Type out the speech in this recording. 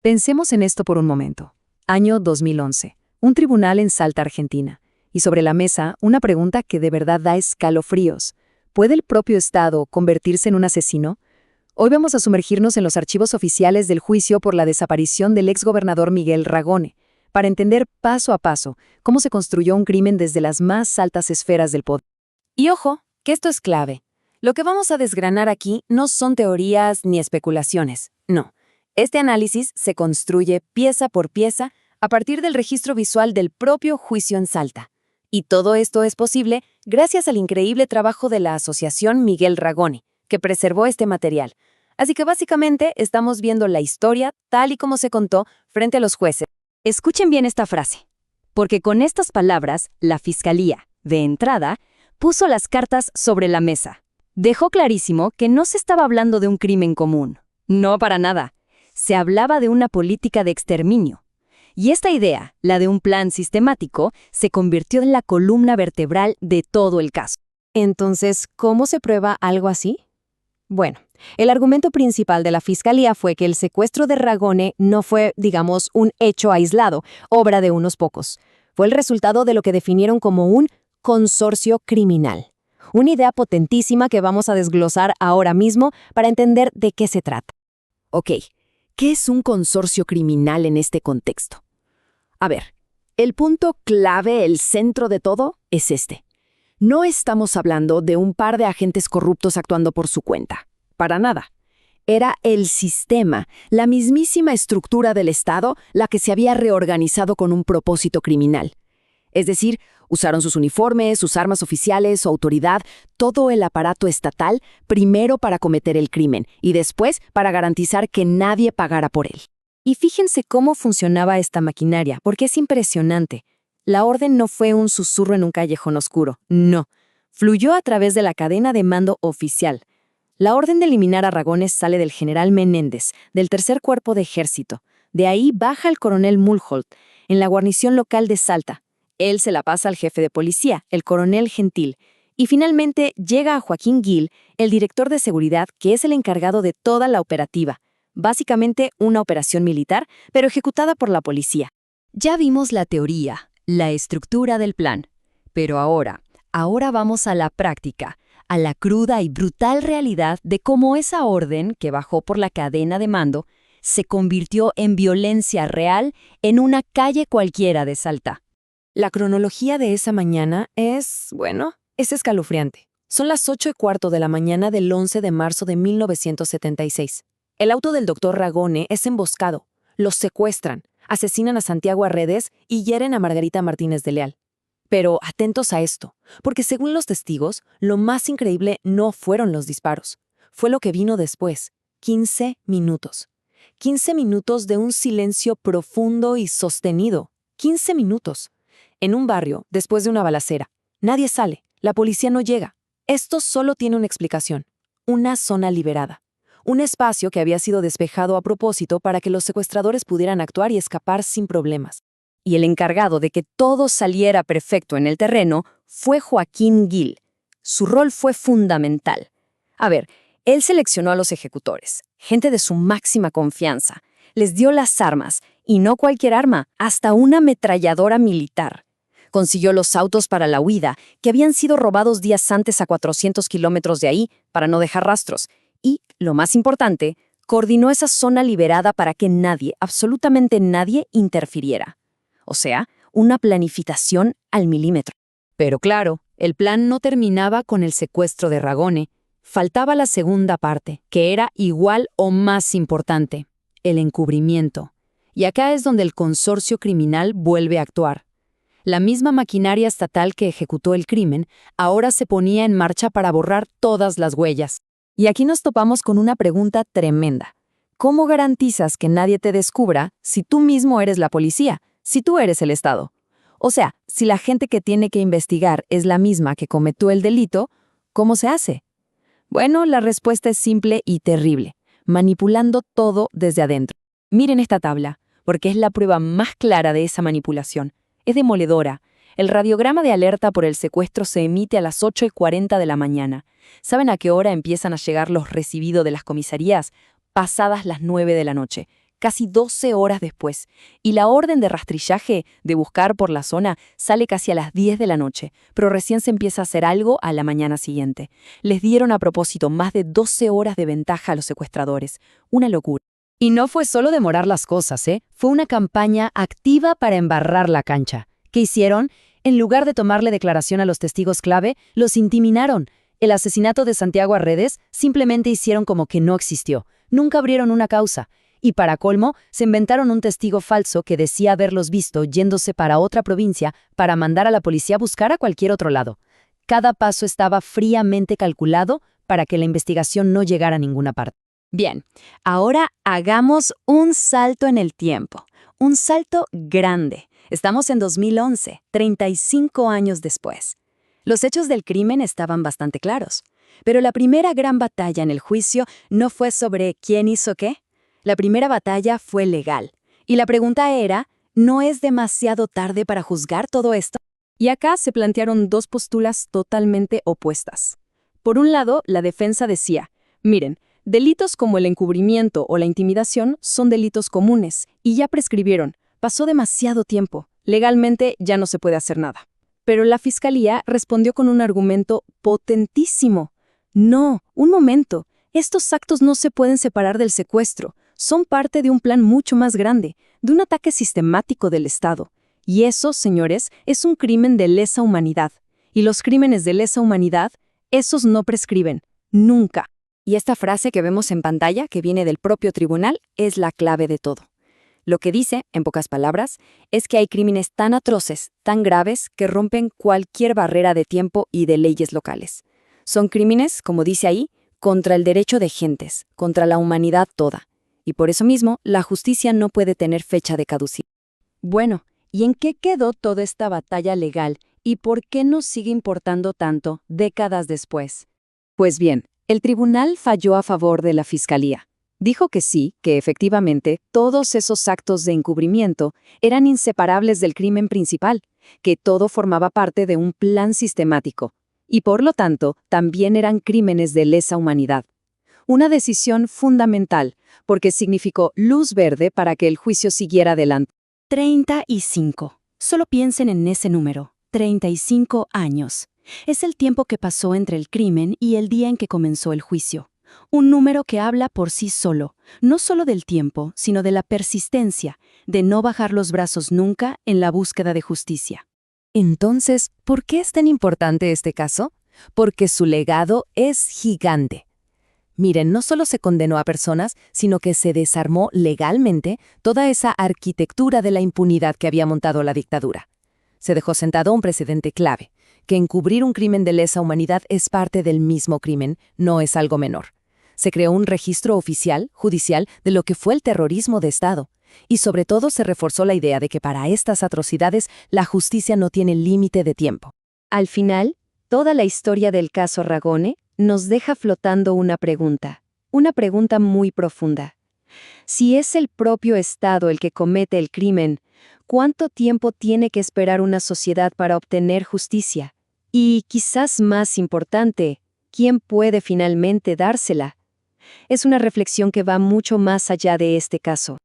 Pensemos en esto por un momento. Año 2011. Un tribunal en Salta, Argentina. Y sobre la mesa, una pregunta que de verdad da escalofríos. ¿Puede el propio Estado convertirse en un asesino? Hoy vamos a sumergirnos en los archivos oficiales del juicio por la desaparición del exgobernador Miguel Ragone, para entender paso a paso cómo se construyó un crimen desde las más altas esferas del poder. Y ojo, que esto es clave. Lo que vamos a desgranar aquí no son teorías ni especulaciones, no. Este análisis se construye pieza por pieza a partir del registro visual del propio juicio en Salta. Y todo esto es posible gracias al increíble trabajo de la Asociación Miguel Ragone, que preservó este material. Así que básicamente estamos viendo la historia tal y como se contó frente a los jueces. Escuchen bien esta frase, porque con estas palabras, la Fiscalía, de entrada, puso las cartas sobre la mesa. Dejó clarísimo que no se estaba hablando de un crimen común. No para nada. Se hablaba de una política de exterminio. Y esta idea, la de un plan sistemático, se convirtió en la columna vertebral de todo el caso. Entonces, ¿cómo se prueba algo así? Bueno, el argumento principal de la Fiscalía fue que el secuestro de Ragone no fue, digamos, un hecho aislado, obra de unos pocos. Fue el resultado de lo que definieron como un consorcio criminal. Una idea potentísima que vamos a desglosar ahora mismo para entender de qué se trata. Ok, ¿qué es un consorcio criminal en este contexto? A ver, el punto clave, el centro de todo, es este. No estamos hablando de un par de agentes corruptos actuando por su cuenta. Para nada. Era el sistema, la mismísima estructura del Estado, la que se había reorganizado con un propósito criminal. Es decir, usaron sus uniformes, sus armas oficiales, su autoridad, todo el aparato estatal, primero para cometer el crimen y después para garantizar que nadie pagara por él. Y fíjense cómo funcionaba esta maquinaria, porque es impresionante. La orden no fue un susurro en un callejón oscuro, no. Fluyó a través de la cadena de mando oficial. La orden de eliminar a Ragone sale del general Menéndez, del tercer cuerpo de ejército. De ahí baja el coronel Mulholt, en la guarnición local de Salta. Él se la pasa al jefe de policía, el coronel Gentil. Y finalmente llega a Joaquín Gil, el director de seguridad, que es el encargado de toda la operativa. Básicamente una operación militar, pero ejecutada por la policía. Ya vimos la teoría, la estructura del plan. Pero ahora vamos a la práctica, a la cruda y brutal realidad de cómo esa orden, que bajó por la cadena de mando, se convirtió en violencia real en una calle cualquiera de Salta. La cronología de esa mañana es escalofriante. Son las 8:15 de la mañana del 11 de marzo de 1976. El auto del doctor Ragone es emboscado. Los secuestran, asesinan a Santiago Arredes y hieren a Margarita Martínez de Leal. Pero atentos a esto, porque según los testigos, lo más increíble no fueron los disparos. Fue lo que vino después, 15 minutos. 15 minutos de un silencio profundo y sostenido. 15 minutos. En un barrio, después de una balacera. Nadie sale, la policía no llega. Esto solo tiene una explicación. Una zona liberada. Un espacio que había sido despejado a propósito para que los secuestradores pudieran actuar y escapar sin problemas. Y el encargado de que todo saliera perfecto en el terreno fue Joaquín Gil. Su rol fue fundamental. A ver, él seleccionó a los ejecutores, gente de su máxima confianza. Les dio las armas, y no cualquier arma, hasta una ametralladora militar. Consiguió los autos para la huida, que habían sido robados días antes a 400 kilómetros de ahí, para no dejar rastros. Y, lo más importante, coordinó esa zona liberada para que nadie, absolutamente nadie, interfiriera. O sea, una planificación al milímetro. Pero claro, el plan no terminaba con el secuestro de Ragone. Faltaba la segunda parte, que era igual o más importante, el encubrimiento. Y acá es donde el consorcio criminal vuelve a actuar. La misma maquinaria estatal que ejecutó el crimen ahora se ponía en marcha para borrar todas las huellas. Y aquí nos topamos con una pregunta tremenda. ¿Cómo garantizas que nadie te descubra si tú mismo eres la policía, si tú eres el Estado? O sea, si la gente que tiene que investigar es la misma que cometió el delito, ¿cómo se hace? Bueno, la respuesta es simple y terrible, manipulando todo desde adentro. Miren esta tabla, porque es la prueba más clara de esa manipulación. Es demoledora. El radiograma de alerta por el secuestro se emite a las 8:40 de la mañana. ¿Saben a qué hora empiezan a llegar los recibidos de las comisarías? Pasadas las 9 de la noche. casi 12 horas después, y la orden de rastrillaje de buscar por la zona sale casi a las 10 de la noche, pero recién se empieza a hacer algo a la mañana siguiente. Les dieron a propósito más de 12 horas de ventaja a los secuestradores. Una locura. Y no fue solo demorar las cosas, ¿eh? Fue una campaña activa para embarrar la cancha. ¿Qué hicieron? En lugar de tomarle declaración a los testigos clave, los intimidaron. El asesinato de Santiago Arredes simplemente hicieron como que no existió. Nunca abrieron una causa. Y para colmo, se inventaron un testigo falso que decía haberlos visto yéndose para otra provincia para mandar a la policía a buscar a cualquier otro lado. Cada paso estaba fríamente calculado para que la investigación no llegara a ninguna parte. Bien, ahora hagamos un salto en el tiempo, un salto grande. Estamos en 2011, 35 años después. Los hechos del crimen estaban bastante claros, pero la primera gran batalla en el juicio no fue sobre quién hizo qué. La primera batalla fue legal, y la pregunta era, ¿no es demasiado tarde para juzgar todo esto? Y acá se plantearon dos posturas totalmente opuestas. Por un lado, la defensa decía, miren, delitos como el encubrimiento o la intimidación son delitos comunes y ya prescribieron. Pasó demasiado tiempo. Legalmente ya no se puede hacer nada. Pero la fiscalía respondió con un argumento potentísimo. No, un momento. Estos actos no se pueden separar del secuestro. Son parte de un plan mucho más grande, de un ataque sistemático del Estado. Y eso, señores, es un crimen de lesa humanidad. Y los crímenes de lesa humanidad, esos no prescriben. Nunca. Y esta frase que vemos en pantalla, que viene del propio tribunal, es la clave de todo. Lo que dice, en pocas palabras, es que hay crímenes tan atroces, tan graves, que rompen cualquier barrera de tiempo y de leyes locales. Son crímenes, como dice ahí, contra el derecho de gentes, contra la humanidad toda. Y por eso mismo, la justicia no puede tener fecha de caducidad. Bueno, ¿y en qué quedó toda esta batalla legal y por qué nos sigue importando tanto décadas después? Pues bien, el tribunal falló a favor de la fiscalía. Dijo que sí, que efectivamente todos esos actos de encubrimiento eran inseparables del crimen principal, que todo formaba parte de un plan sistemático, y por lo tanto también eran crímenes de lesa humanidad. Una decisión fundamental, porque significó luz verde para que el juicio siguiera adelante. 35. Solo piensen en ese número, 35 años. Es el tiempo que pasó entre el crimen y el día en que comenzó el juicio. Un número que habla por sí solo, no solo del tiempo, sino de la persistencia, de no bajar los brazos nunca en la búsqueda de justicia. Entonces, ¿por qué es tan importante este caso? Porque su legado es gigante. Miren, no solo se condenó a personas, sino que se desarmó legalmente toda esa arquitectura de la impunidad que había montado la dictadura. Se dejó sentado un precedente clave, que encubrir un crimen de lesa humanidad es parte del mismo crimen, no es algo menor. Se creó un registro oficial, judicial, de lo que fue el terrorismo de Estado. Y sobre todo se reforzó la idea de que para estas atrocidades la justicia no tiene límite de tiempo. Al final, toda la historia del caso Ragone nos deja flotando una pregunta muy profunda. Si es el propio Estado el que comete el crimen, ¿cuánto tiempo tiene que esperar una sociedad para obtener justicia? Y, quizás más importante, ¿quién puede finalmente dársela? Es una reflexión que va mucho más allá de este caso.